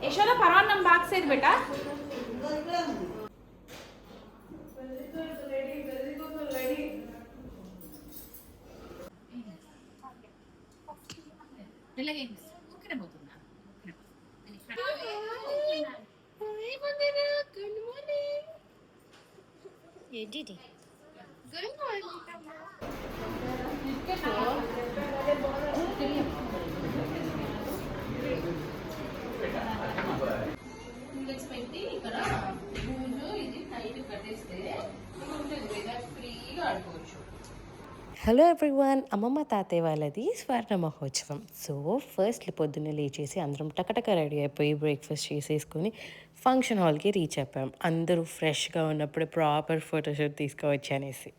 Yashoda परान्नम box है बेटा Didi. Index పెట్టి ఇక్కడ బూజు ఇది టైట్ కట్టేస్తే ఉంటుంది వెదర్ ఫ్రీగా ఆడుకోవచ్చు. హలో ఎవ్రీవన్, అమ్మమ్మ తాతయ్య వాళ్ళది స్వర్ణ మహోత్సవం. సో ఫస్ట్ పొద్దున్నే లేచేసి అందరం టకటక రెడీ అయిపోయి బ్రేక్ఫాస్ట్ చేసేసుకొని ఫంక్షన్ హాల్కి రీచ్ అయిపోయాం. అందరూ ఫ్రెష్గా ఉన్నప్పుడు ప్రాపర్ ఫోటోషూట్ తీసుకోవచ్చు అనేసి.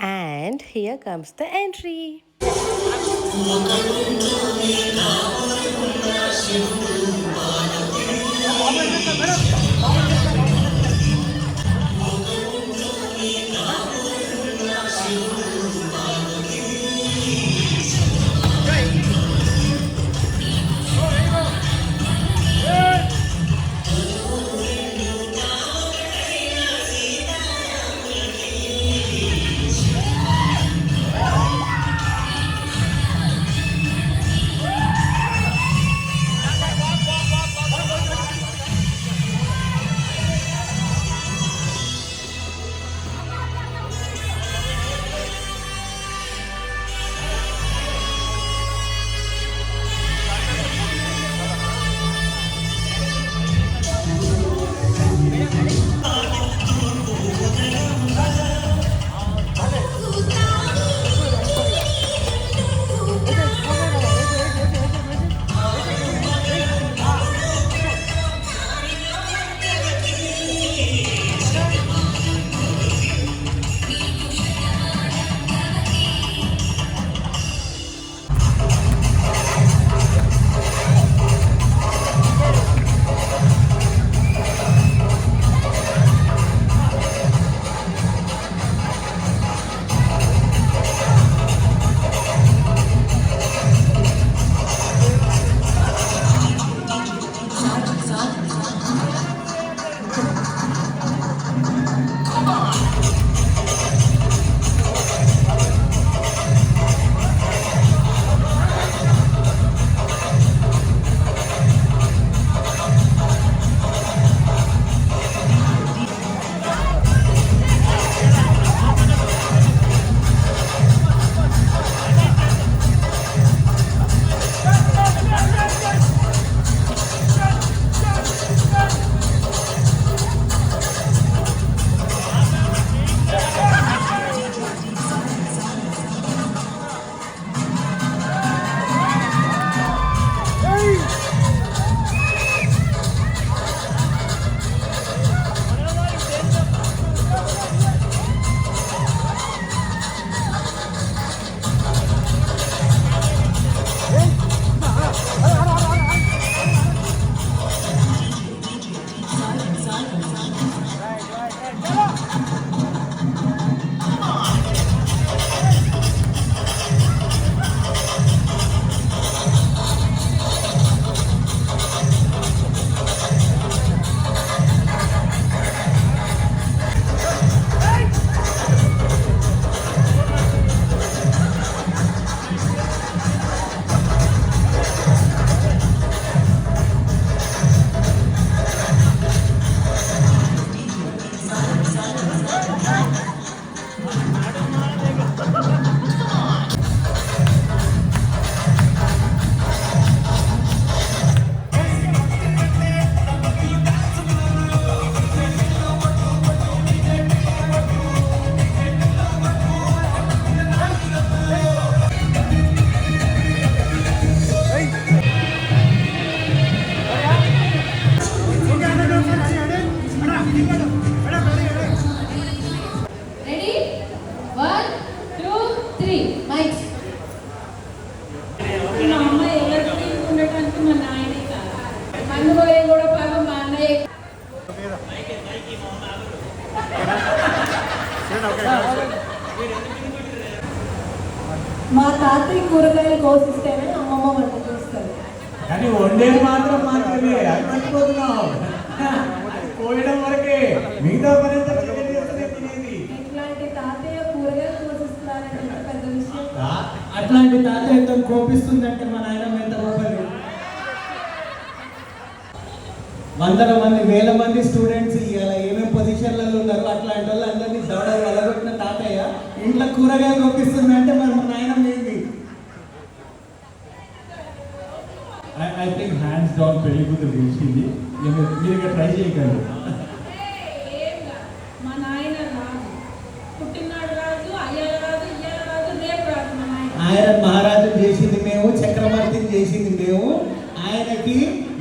And here comes the entry. మా తాతయ్య కూరగాయలు కోసిస్తేనే అమ్మమ్మ వంట చేస్తారు. కానీ వండేది మాత్రం మాత్రమే అది మర్చిపోతున్నావు. కోయడం వరకే, మిగతా పని అంతా తినేది. ఇట్లాంటి తాతయ్య కూరగాయలు కోసిస్తున్నారంటే పెద్ద విషయం. అట్లాంటి తాతయ్యతో కోపిస్తుందంటే మా నాయనమ్మ ఎంత గొప్పది. వందల మంది, వేల మంది స్టూడెంట్స్ ఇలా ఏమేమి పొజిషన్లలో ఉన్నారు, అట్లాంటి వాళ్ళు అందరినీ దవడలు వలగొట్టిన తాతయ్య ఇంట్లో కూరగాయలు కోపిస్తుందంటే మరి మా నాయనమ్మ ఏంది? I think hands down పెళ్లి కూతురు గెలిచింది. మీరు ఇక ట్రై చేయకండి. మా నాయన రాజు, పుట్టినాడు రాజు, అయ్యాల రాజు, ఇయ్యాల రాజు, రేపు రాజు. మా నాయన ఆయన మహారాజు చేసింది మేము, చక్రవర్తిని చేసింది మేము, ఆయనకి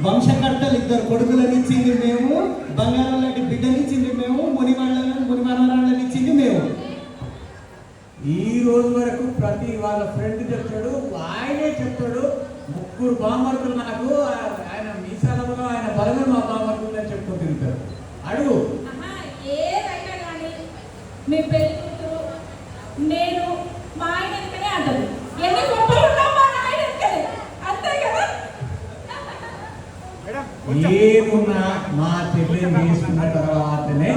వంశకర్తలు 2 కొడుకులను ఇచ్చింది మేము, బంగారం లాంటి బిడ్డనిచ్చింది మేము, మునిమనవరాళ్ళని ఇచ్చింది మేము. ఈ రోజు వరకు ప్రతి వాళ్ళ ఫ్రెండ్ చెప్తాడు, ఆయనే చెప్తాడు, 3 బామర్తులు నాకు, ఆయన మీసాలలో ఆయన బలమే మా బామర్తులు అని చెప్పుకొని తిరుగుతారు. అడుగు ఏదైనా కానీ మీ పెళ్లి కూతురు నేను మా ఆయన వెనకనే అంటది. ఎన్ని గొప్పలు ఉన్నా మా ఆయన వెనకనే, అంతే కదా. ఏదున్నా మా చెల్లెని తీసుకున్న తర్వాతనే.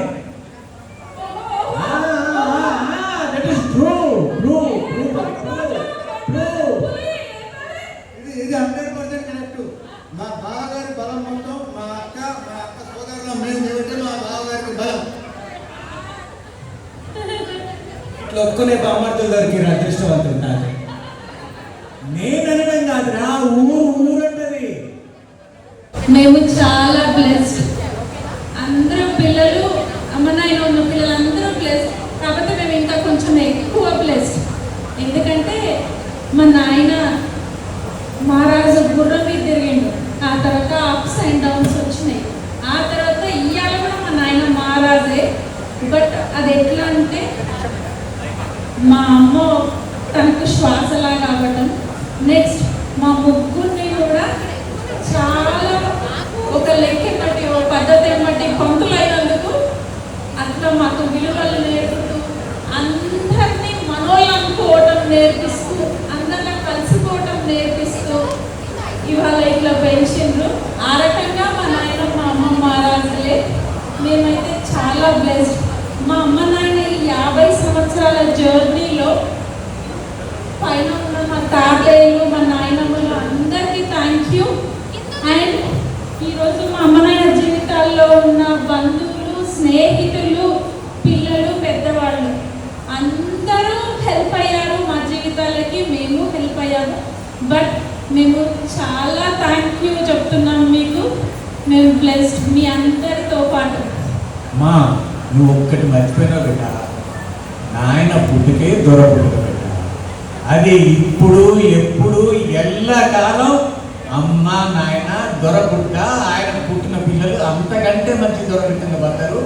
ఇది 100% కరెక్ట్. మా బావగారి బలం మొత్తం మా అక్క సోదరుల మేము ఏమిటంటే మా బావగారికి బలం. ఇట్లా ఒక్కనే బామర్తులు దొరికిన అదృష్టవంతులు కాదు. నేననడం కాదురా, ఊరంటది. మేము చాలా బ్లెస్డ్. అందరూ పిల్లలు, అమ్మ నాయన ఉన్న పిల్లలు అందరూ బ్లెస్డ్. కాకపోతే మేము ఇంకా కొంచెం ఎక్కువ బ్లెస్డ్. ఎందుకంటే మా నాయన మహారాజు గుర్రం మీద తిరిగిండు. ఆ తర్వాత అప్స్ అండ్ డౌన్స్ వచ్చినాయి. ఆ తర్వాత ఇయ్యాల కూడా మా నాయన మహారాజే. బట్ అది ఎట్లా అంటే మా అమ్మ తనకు శ్వాసలాగా అవ్వటం. నెక్స్ట్ మా ముగ్గురిని కూడా చాలా ఒక లెక్క బట్టి, ఒక పద్ధతి బట్టి పంతులైనందుకు అట్లా మాకు విలువలు నేర్పుతూ, అందరినీ మనోళ్ళు అనుకోవటం నేర్పిస్తూ, అందరిలో కలిసిపోవటం నేర్పిస్తూ ఇవాళ ఇట్లా పెంచిండ్రు. ఆ రకంగా మా నాయన మా అమ్మ మహారాజులే. మేమైతే చాలా బ్లెస్డ్. మా అమ్మ నాయన ఈ 50 సంవత్సరాల జర్నీలో పైన ఉన్న మా తాతయ్యలు, మా నాయనమ్మలు అందరికీ థ్యాంక్ యూ. అండ్ ఈరోజు మా అమ్మ నాయన జీవితాల్లో ఉన్న బంధువులు, స్నేహితులు, పిల్లలు, పెద్దవాళ్ళు అందరూ హెల్ప్ అయ్యారు మా జీవితాలకి. మేము హెల్ప్ అయ్యాము. బట్ మేము చాలా థ్యాంక్ యూ చెప్తున్నాం మీకు. మేము బ్లెస్డ్ మీ అందరితో పాటు. మా నువ్వు ఒక్కటి మర్చిపోయినావు బిడ్డ, నాయన పుట్టుకే దొర పుట్టుక బిడ్డ. అది ఇప్పుడు ఎప్పుడు ఎల్లకాలం అమ్మ నాయన దొర పుట్ట, ఆయన పుట్టిన పిల్లలు అంతకంటే మంచి దొర కింద పడతారు.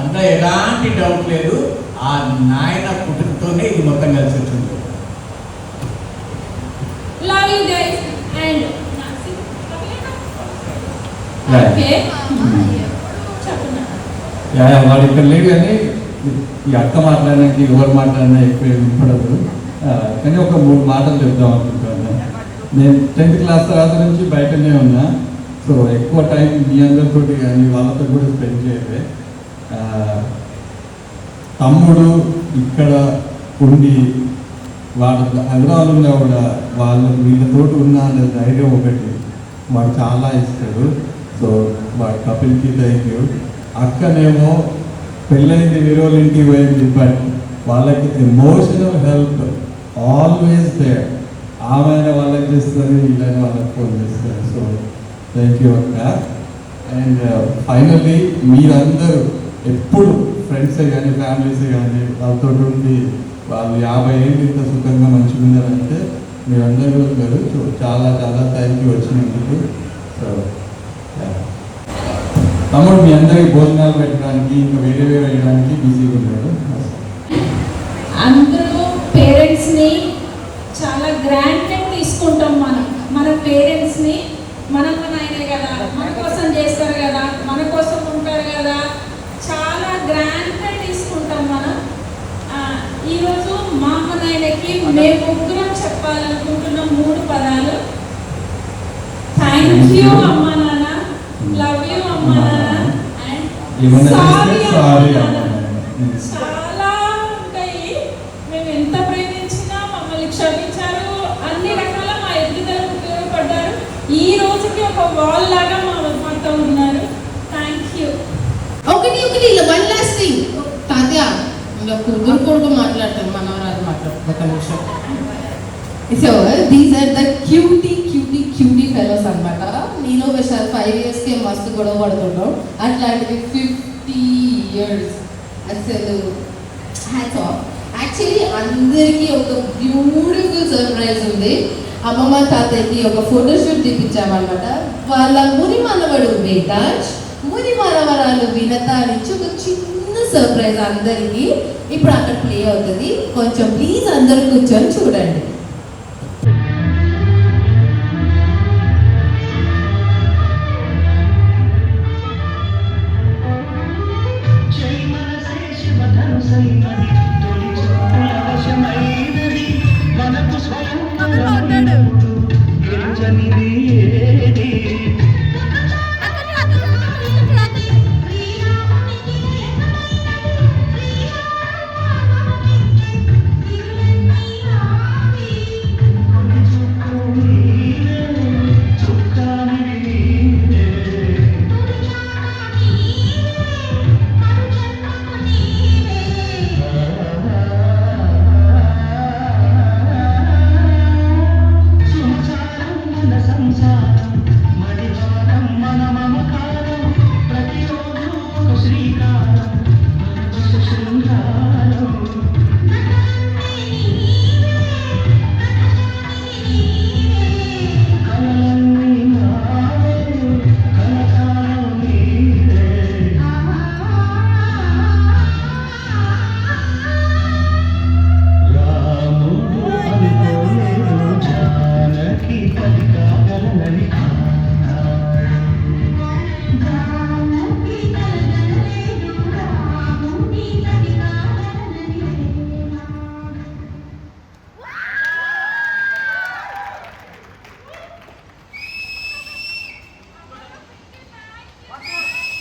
అంత ఎలాంటి డౌట్ లేదు. ఆ నాయన పుట్టుకతోనే ఇది మొత్తం కలిసి వచ్చింది. Love you guys and okay. వాడు ఇక్కడ లేడు కానీ ఈ అక్క మాట్లాడడానికి ఎవరు మాట్లాడినా ఎక్కువ వినపడదు. కానీ ఒక 3 మాటలు చెప్దాం అనుకుంటున్నాను. నేను 10th క్లాస్ తర్వాత నుంచి బయటనే ఉన్నా. సో ఎక్కువ టైం మీ అందరితో కానీ వాళ్ళతో కూడా స్పెండ్ చేయలే. తమ్ముడు ఇక్కడ ఉండి వాళ్ళ హైదరాబాద్ ఉన్నా కూడా వాళ్ళు వీళ్ళతోటి ఉన్న అనే ధైర్యం ఒకటి వాడు చాలా ఇస్తాడు. సో వాడు కపిల్కి థ్యాంక్ యూ. అక్కనేమో పెళ్ళైంది వేరే ఇంటికి పోయింది, బట్ వాళ్ళకి ఎమోషనల్ హెల్ప్ ఆల్వేస్ దేర్. ఆమె వాళ్ళకి చేస్తుంది, వీళ్ళని వాళ్ళకి ఫోన్ చేస్తారు. సో థ్యాంక్ యూ అక్క. అండ్ ఫైనల్లీ మీరందరూ ఎప్పుడు ఫ్రెండ్సే కానీ ఫ్యామిలీసే కానీ వాళ్ళతో ఉండి వాళ్ళు 50 ఏళ్ళు ఇంత సుఖంగా మంచిగా ఉన్నారంటే మీరందరూ ఉన్నారు. సో చాలా చాలా థ్యాంక్ యూ వచ్చినందుకు. సో తమ్ముడు మీ అందరికి భోజనాలు పెట్టడానికి ఇంకా వేరే వేయడానికి బిజీగా ఉన్నాడు. అందరూ పేరెంట్స్ని చాలా గ్రాండ్గా తీసుకుంటాం. మన పేరెంట్స్ని మన నాయనే కదా, మన కోసం చేస్తారు కదా, మన కోసం ఉంటారు కదా, చాలా గ్రాండ్గా తీసుకుంటాం మనం. మేము ముగ్గురం చెప్పాలనుకుంటున్న 3 పదాలు. థ్యాంక్ యూ అమ్మా నాన్న, లవ్ యూ అమ్మా నాన్న, అండ్ సారీ అమ్మా నాన్న. చాలా ఉంటాయి. మేము ఎంత ప్రేమించినా మమ్మల్ని క్షమించారు, అన్ని రకాల మా ఎదుగుదలకు ఉపయోగపడ్డారు. ఈ రోజుకి ఒక వాల్ లాగా మాతో ఉన్నారు. Thank you. ఒకటి ఇలా వన్ లాస్ట్ థింగ్. తాతయ్య ఇంకా కూతురు కొడుకు మాట్లాడతారు, మనవరాలు మాట్లాడతారు. ఒక నిమిషం. So these are the cutie fellows అనమాట. నేను విశాల్ 5 yearsకే మస్తు గొడవ పడుతుంటాం. అట్లాంటివి 50 years. అసలు హ్యాట్స్ ఆఫ్. యాక్చువల్లీ అందరికీ ఒక బ్యూటిఫుల్ సర్ప్రైజ్ ఉంది. అమ్మమ్మ తాతయ్యకి ఒక ఫోటోషూట్ తీపించామన్నమాట. వాళ్ళ ముని మనవడు వేదాంశ్, ముని మనవరాలు వినత నుంచి ఒక చిన్న సర్ప్రైజ్ అందరికీ. ఇప్పుడు అక్కడ ప్లే అవుతుంది, కొంచెం ప్లీజ్ అందరూ కూర్చొని చూడండి.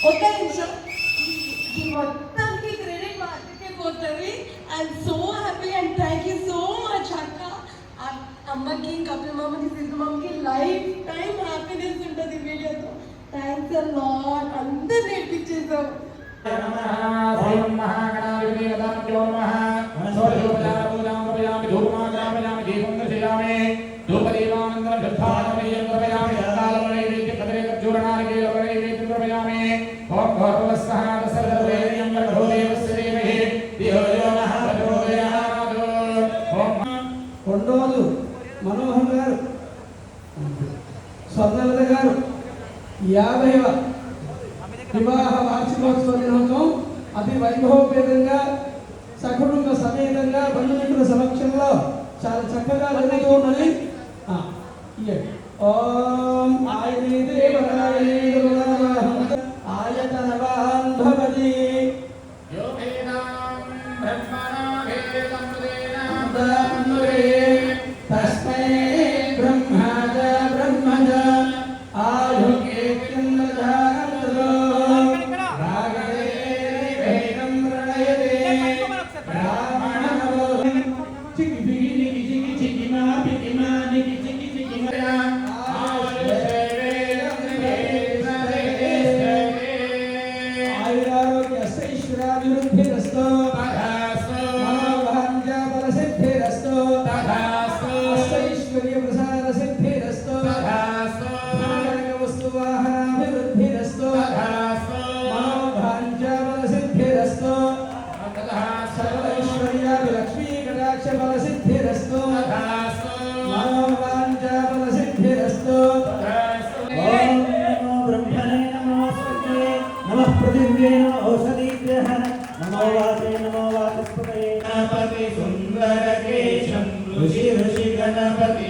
ఒక నిమిషం, ఈ మొత్తానికి క్రెడిట్ మా అక్కకే పోతుంది. I'm so happy and thank you so much అక్క. అమ్మకి, కపిల్ మామకి, సిద్ధు మామకి లైఫ్ టైం హ్యాపీనెస్ ఉంటుంది వీడియోతో. Thanks a lot. అందరు నేర్పించేసావు. కొండోలు మనోహర్ గారు, స్వర్ణలత గారు 50వ వివాహ వార్షికోత్సవ దినోత్సవం అతి వైభవపేతంగా సకుటుంబ సమేతంగా బంధుమిత్రుల సమక్షంలో చాలా చక్కగా జరుగుతూ ఉన్నది. ఓం ఆయనే దేవరాయ ఆయతనవాన్ భవతి తస్మై బ్రహ్మజ బ్రహ్మజ ఆయుర్కేత్యం నజానతో రాగదే వేదం ప్రణయతే బ్రాహ్మణో చికి బిగి చికి చికి మా బిగి మా నికి చికి చికి మా ఆయురారోగ్య ఐశ్వర్యాభివృద్ధిరస్తో ఋషి గణపతి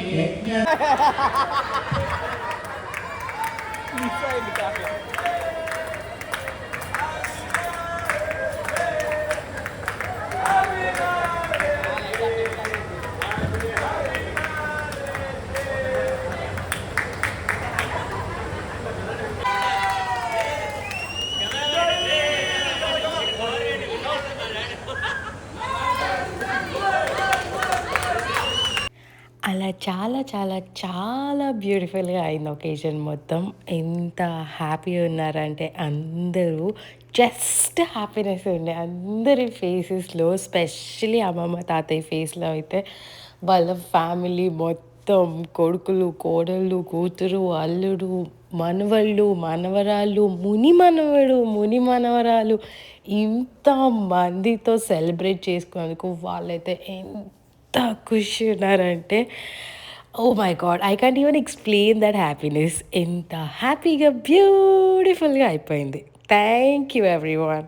చాలా చాలా చాలా బ్యూటిఫుల్గా అయింది ఒకేషన్ మొత్తం. ఎంత హ్యాపీగా ఉన్నారంటే అందరూ జస్ట్ హ్యాపీనెస్ ఉండే అందరి ఫేసెస్లో. స్పెషలీ అమ్మమ్మ తాతయ్య ఫేస్లో అయితే వాళ్ళ ఫ్యామిలీ మొత్తం కొడుకులు కోడళ్ళు కూతురు అల్లుడు మనవళ్ళు మనవరాళ్ళు ముని మనవడు ముని మనవరాలు ఇంతమందితో సెలబ్రేట్ చేసుకున్నందుకు వాళ్ళైతే ఎంత ఖుషి ఉన్నారంటే oh my God I can't even explain that happiness. ఎంత హ్యాపీగా బ్యూటిఫుల్గా అయిపోయింది. Thank you everyone.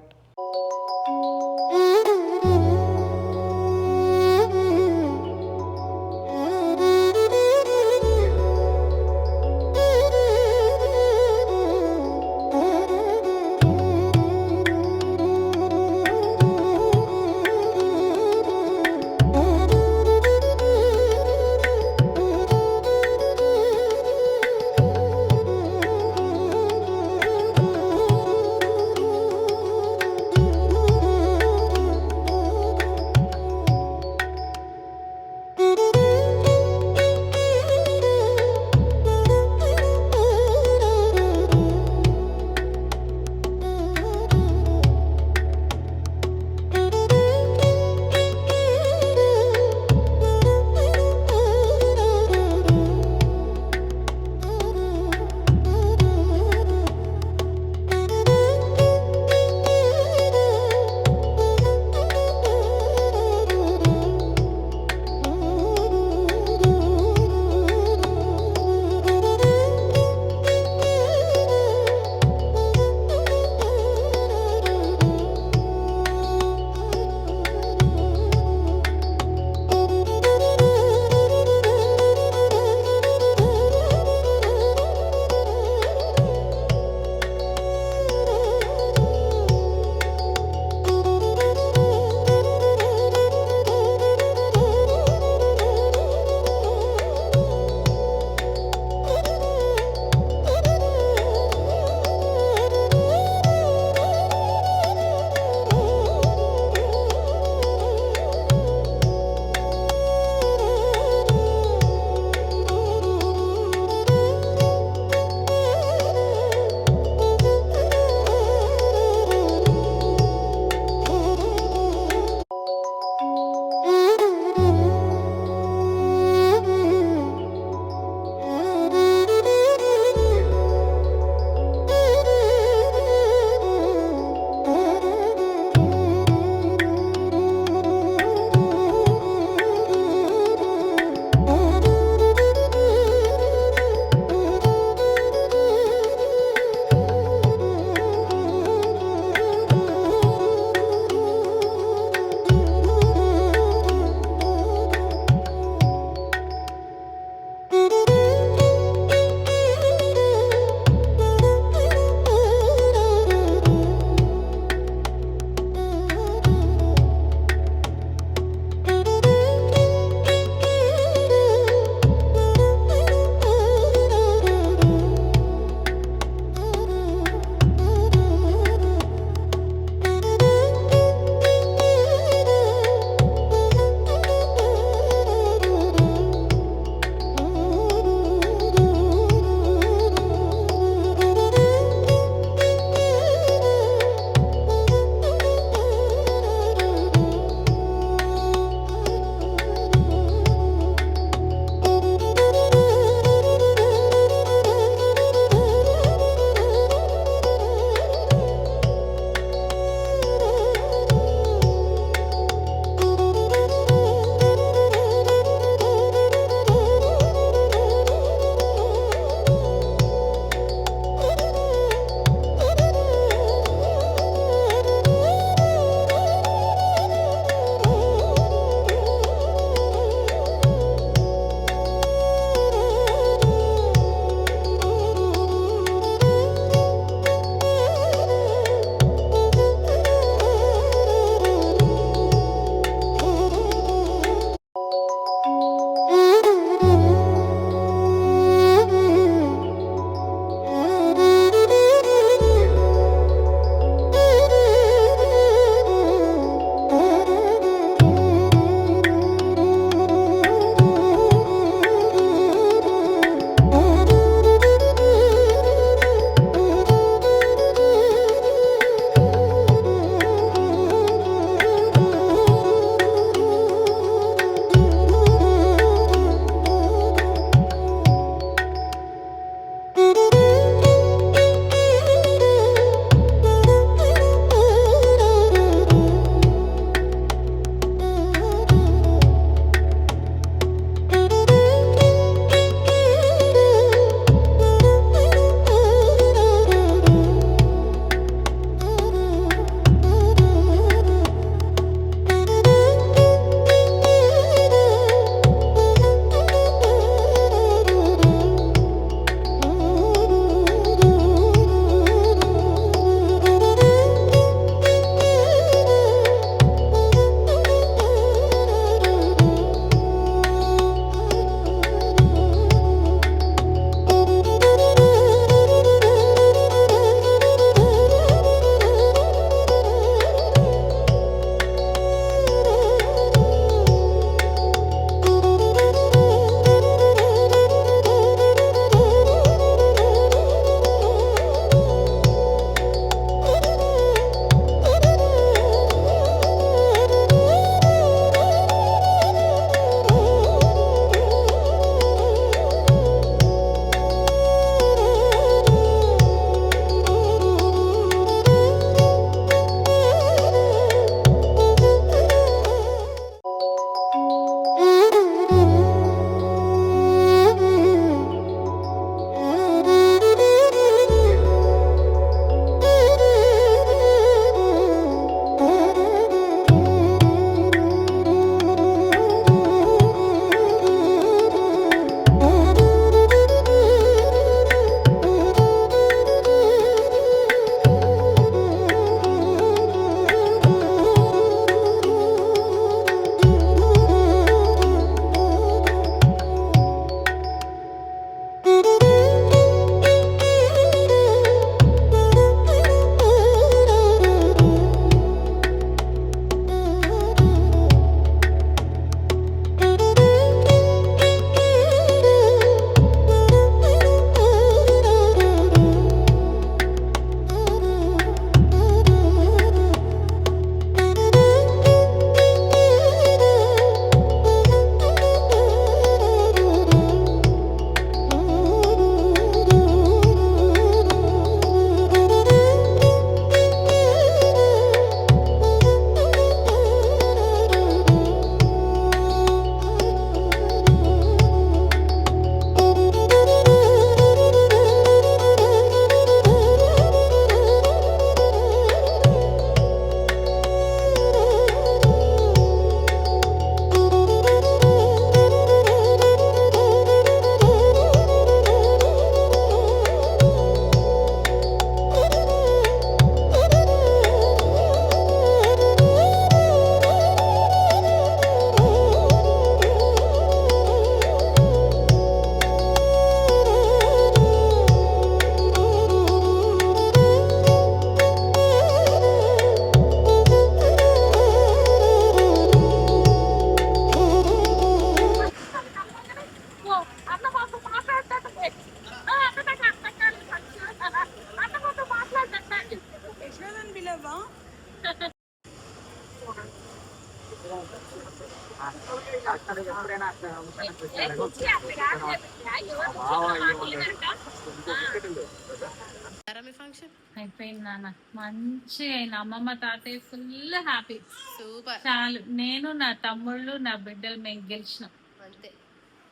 మీ ఫంక్షన్ అయిపోయింది నాన్న, మంచిగా అయింది. అమ్మమ్మ తాతయ్య ఫుల్ హ్యాపీ. సూపర్. చాలు, నేను నా తమ్ముళ్ళు నా బిడ్డలు మేము గెలిచినాం అంతే.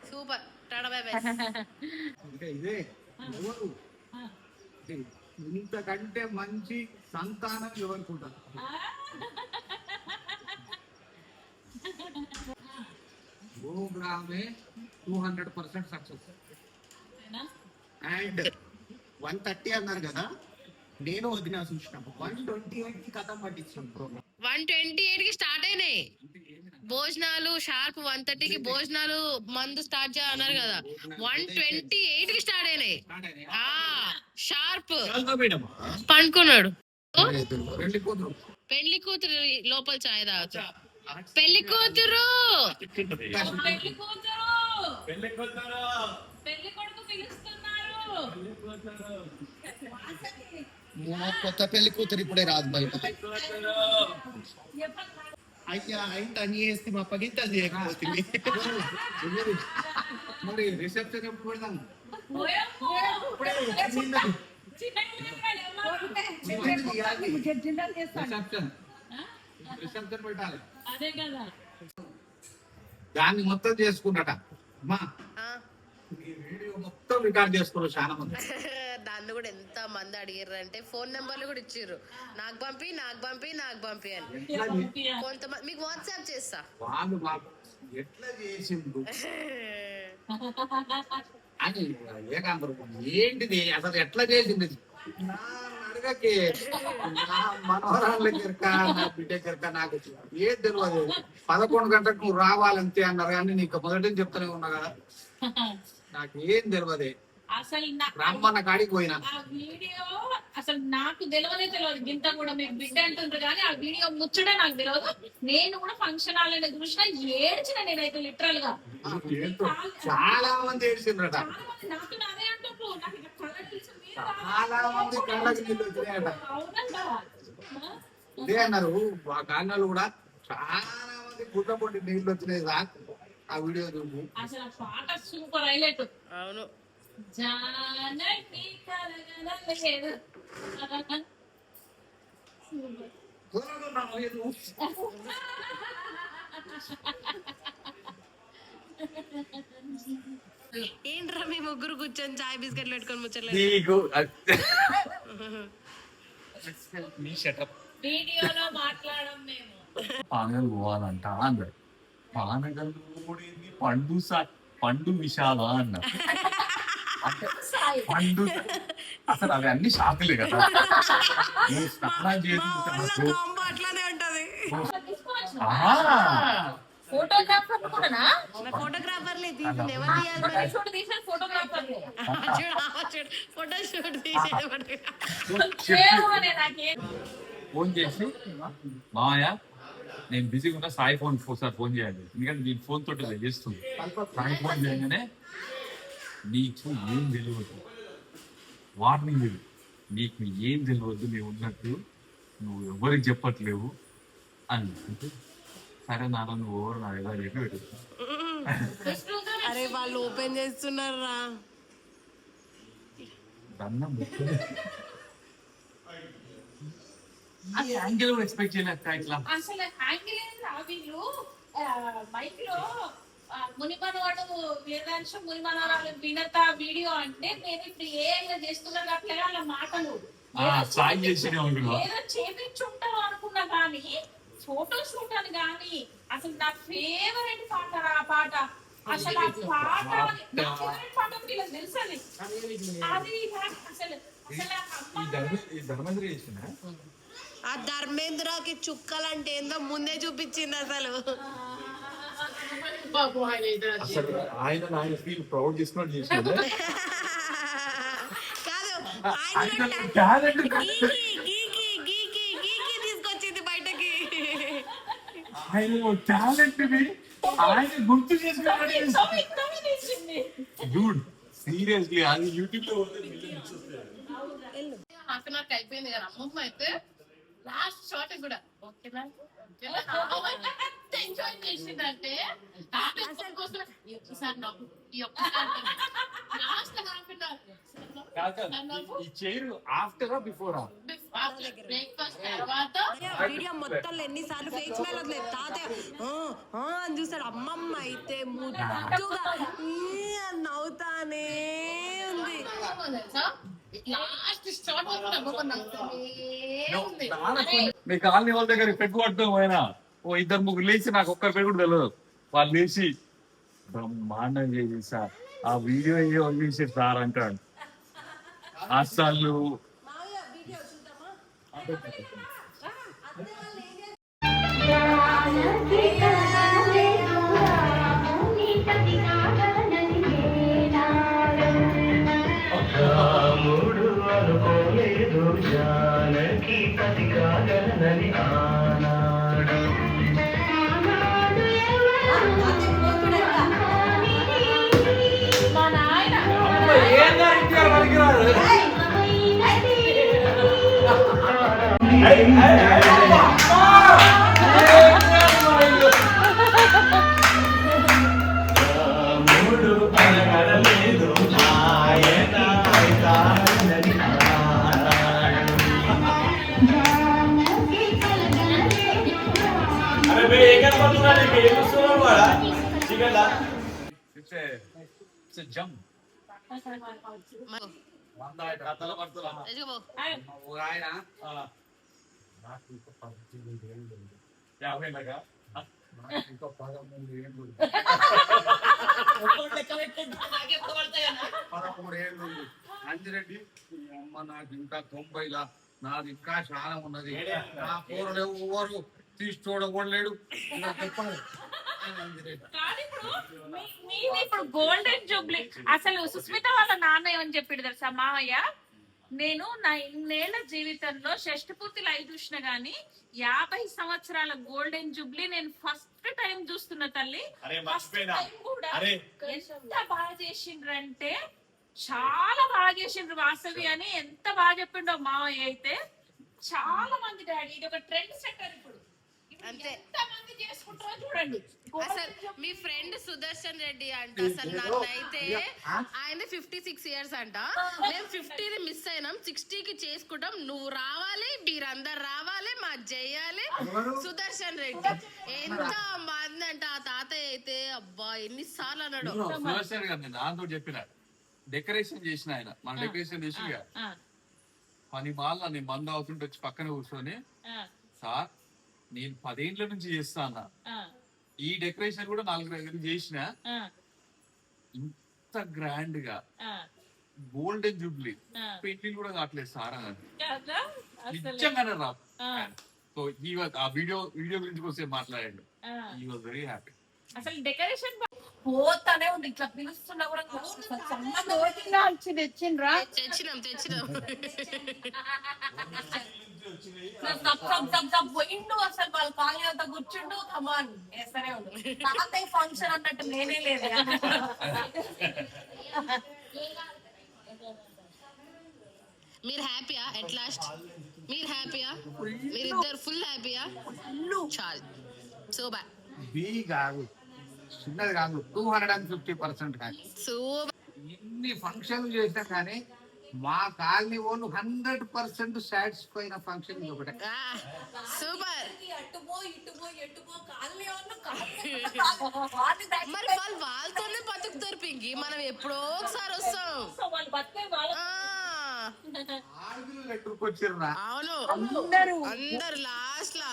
సూపర్. Tata bye by. ఇంకా ఇదే ఎవరు ఇంతకంటే మంచి సంతానం ఎవరుకుంటారు? ప్రోగ్రామే 200% సక్సెస్. అండ్ 130 అన్నారు కదా, నేను వదిన చూసిన 128 కి కథం పట్టించాను ప్రోగ్రామ్. 128 కి స్టార్ట్ అయినాయి భోజనాలు. షార్ప్ 130కి భోజనాలు మందు స్టార్ట్ చేయాలన్నారు కదా, 128 కి స్టార్ట్ అయినాయి. షార్ప్ పండుకున్నాడు. పెళ్లి కూతురు లోపల చాయ్ తాగుతా. పెళ్లి కూతురు పెళ్లి కొడుకు పిలుస్తున్నారు. కొత్త పెళ్లి కూతురు ఇప్పుడే రాదు బయట. అయ్యా ainda అని చేస్తే మా పగిత చేయకపోతుంది. మరి రిసెప్షన్ ఎప్పుడు పెడదాం? రిసెప్షన్ పెట్టాలి. అదే కదా, దాన్ని మొత్తం చేసుకున్నట అమ్మా. ఈ వీడియో మొత్తం రికార్డ్ చేసుకున్నారు చాలా మంది. దాన్ని కూడా ఎంత మంది అడిగారు అంటే ఫోన్ నెంబర్లు కూడా ఇచ్చారు, నాకు పంపి అని. కొంతమంది మీకు వాట్సాప్ చేస్తా. వాళ్ళు మాకు ఎట్లా చేసిండు అని ఏకాంతరం ఏంటిది అసలు ఎట్లా చేసింది నా అడగకి. నా మనోహరాల కిరక, నా బిడ్డ కిరక నాకు ఏది తెలియదు. 11 గంటలకు నువ్వు రావాలంతే అన్నారు కానీ నీకు మొదటి చెప్తూనే ఉన్నా కదా, నాకు ఏం తెలియదు. అసలు రమ్మన్న కాడికి పోయినా ఆ వీడియో అసలు నాకు తెలియదు. ఇంత కూడా మీకు బిడ్డ అంటుండ్రు కానీ ఆ వీడియో ముచ్చడే నాకు తెలియదు. నేను కూడా ఫంక్షన్ హాల్ చూసిన, ఏడ్చిన నేనైతే లిటరల్ గా. చాలా మంది ఏడ్చిండ్రట, నాకు అదే అంటుండ్రు. నాకు ఇక కళ్ళ తీసి చాలా మంది కళ్ళకి నీళ్ళు వచ్చినాయట. ఇదే అన్నారు ఆ కారణాలు కూడా. చాలా మంది గుడ్డ పొట్టి నీళ్ళు వచ్చినాయి ఆ వీడియో చూసి. అసలు ఆ పాట సూపర్ హైలైట్. అవును. జానకి కలగలేదు. ఏంట్రా మీ ముగ్గురు కూర్చొని చాయ్ బిస్కెట్లు పెట్టుకొని ముచ్చట్లు? వీడియోలో మాట్లాడడం మేము. పానగల్ పోవాలంట అన్నాడు. పానగల్ పండు విశాల అన్న. అంటే పండు అసలు అవి అన్ని షాకులే కదా. నువ్వు స్నానం చేసి అట్లానే ఉంటది. ఫోటోగ్రాఫర్ కూడా ఫోటోగ్రాఫర్లే తీసింది ఎవరు తీయాలి? ఫోటోగ్రాఫర్లే ఫోటో షూట్ తీసేది. ఫోన్ చేసి మాయా నేను బిజీగా ఉన్నా, సాయి ఫోన్ ఒకసారి ఫోన్ చేయాలి, ఎందుకంటే నేను ఫోన్ తోటి చేస్తుంది. సాయి ఫోన్ చేయగానే నీకు ఏం తెలియదు, వార్నింగ్ ఇది, నీకు ఏం తెలియదు, నువ్వు ఉన్నట్టు నువ్వు ఎవరికి చెప్పట్లేవు అని. సరే నాన్న నువ్వు ఎవరు నా ఎలా చెప్పి పెట్టు. అరే వాళ్ళు ఓపెన్ చేస్తున్నారా? దండం యాంగిల్ కూడా ఎక్స్పెక్ట్ చేయలేక ఇట్లా. అసలు యాంగిల్ వీళ్ళు మైక్ లో మునిమనవాడు వేదాంశం మునిమనవాడు వినత వీడియో అంటే నేను ఇప్పుడు ఏదో చేస్తున్నాను అట్లా వాళ్ళ మాటలు ఏదో చేపించుంటారు అనుకున్నా కానీ ఫోటో షూట్ అని కానీ అసలు నా ఫేవరెట్ పాట ఆ పాట. అసలు ఆ పాట నా ఫేవరెట్ పాట వీళ్ళకి తెలుసు. అది అసలు ధర్మేంద్ర చేసిన ఆ ధర్మేంద్రకి చుక్కలు అంటే ఏందో ముందే చూపించింది అసలు. ఆయన ఫీల్ ప్రౌడ్ చేసుకున్నట్టు చేసింది. కాదు తీసుకొచ్చింది బయటకి. ఆయన టాలెంట్ ఆయన గుర్తు చేసుకున్నాడు. సీరియస్లీ అది యూట్యూబ్ లో నాకు అయిపోయింది కదా. అమ్మమ్మ అయితే లాస్ట్ షాట్ కూడా ఓకేనా ఎంజాయ్ చేసిందంటే లాస్ట్ హాఫ్ అన్ అవర్ ఈ చైర్ ఆఫ్టర్ బిఫోర్ బ్రేక్ఫాస్ట్ తర్వాత వీడియో మొత్తంలో ఎన్నిసార్లు ఫేస్ మేళ వదిలేదు తాతయ్య అని చూస్తాడు. అమ్మమ్మ అయితే ముద్దుగా నవ్వుతానే ఉంది. లాస్ట్ షాట్ మీ కాలనీ వాళ్ళ దగ్గర పెగ్గు పట్టడం పోయినా ఓ ఇద్దరు ముగ్గురు లేచి నాకు ఒక్కరి పేరు కూడా తెలియదు. వాళ్ళు లేచి బ్రహ్మాండం చేసి సార్ ఆ వీడియో ఏ వదిలేసి సార్ అంటాడు. అసలు జంప్ ఆయన నాకు ఇంకా 18 ఏళ్ళు 50 లాగా ఇంకా 13 ఏళ్ళు 13 ఏళ్ళు అంజిరెడ్డి అమ్మ నాకు ఇంకా 90లా నాది ఇంకా చాలా ఉన్నది. నా కూరలు ఎవరు తీసి చూడకూడలేడు. చెప్పండి ఇప్పుడు గోల్డెన్ జూబ్లీ అసలు సుస్మిత వాళ్ళ నాన్న ఏమని చెప్పాడు తెలుసా మావయ్య, నేను నా ఇన్నేళ్ల జీవితంలో షష్ఠపూర్తి లైవ్ చూసిన గానీ 50 సంవత్సరాల గోల్డెన్ జూబ్లీ నేను ఫస్ట్ టైం చూస్తున్నా తల్లి. ఫస్ట్ టైం కూడా ఎంత బాగా చేసిండ్రంటే చాలా బాగా చేసిండ్రు వాసవి అని ఎంత బాగా చెప్పిండో మావయ్య అయితే. చాలా మంది డాడీ ఇది ఒక ట్రెండ్ సెట్టర్ ఇప్పుడు ఎంత మంది చేసుకుంటారో చూడండి. అసలు మీ ఫ్రెండ్ సుదర్శన్ రెడ్డి అంట, అసలు నాకైతే ఆయన 56 years అంట. మేము 50ని మిస్ అయినాం, 60కి చేసుకుంటాం. నువ్వు రావాలి, మీరందరు రావాలి, మా చెయ్యాలి. సుదర్శన్ రెడ్డి ఎంత మంది అంట ఆ తాతయ్య అయితే. అబ్బా ఎన్నిసార్లు అన్నాడు. సుదర్శన్ గారు నేను దాంతో చెప్పిన డెకరేషన్ చేసిన ఆయన మన డెకరేషన్ చేసి పని మాల నేను మందు అవుతుంటే వచ్చి పక్కన కూర్చొని సార్ నేను 10 ఏళ్ల నుంచి చేస్తా అన్న ఈ డెకరేషన్ కూడా 4 చేసిన ఇంత గ్రాండ్ గా గోల్డెన్ జూబ్లీ పెయింటింగ్ కూడా కావట్లేదు సార్ అన్నది నిజంగానే రా. సో ఆ వీడియో గురించి కోసం మాట్లాడాడు. He was very happy. అసలు డెకరేషన్ పోతానే ఉంది, ఇట్లా పిలుస్తున్నా కూడా తెచ్చిండ్రా. పోయిండు అసలు వాళ్ళ కాలనీ అంతా కూర్చుండు. కమాన్ వేస్తూనే ఉంది. తాతయ్య ఫంక్షన్ అన్నట్టు నేనే లేదు. మీరు హ్యాపీయా? ఎట్ లాస్ట్ మీరు హ్యాపీయా? మీరిద్దరు ఫుల్ హ్యాపీయా? చాలు సో బాయ్. బీ కాదు చిన్నది కాదు 250% కానీ ఇన్ని ఫంక్షన్లు చేసినా కానీ మా కాలనీ వాళ్ళు 100% సాటిస్ఫై అయిన ఫంక్షన్ ఇది ఒకటే. సూపర్. మరి వాళ్ళు వాళ్ళతోనే బతుకుతారు పింకి, మనం ఎప్పుడో ఒకసారి వస్తాం. అవును అందరు లాస్ట్ లా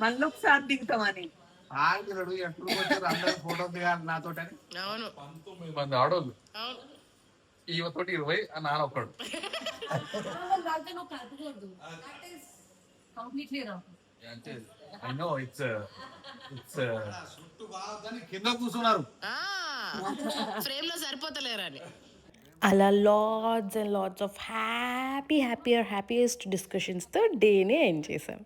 మళ్ళీ ఒకసారి దిగుతామని ఆడపిల్లడు ఎప్పుడు వచ్చారు అందరూ ఫోటో దిగాలి నాతో. అవును 19 మంది ఆడోళ్ళు ఈవతోటి 20 నాన్న ఒక్కడు. కింద కూర్చున్నారు ఫ్రేమ్ లో సరిపోతలేరని. అలా lots and lots of happiest డిస్కషన్స్తో డేని ఎండ్ చేసాం.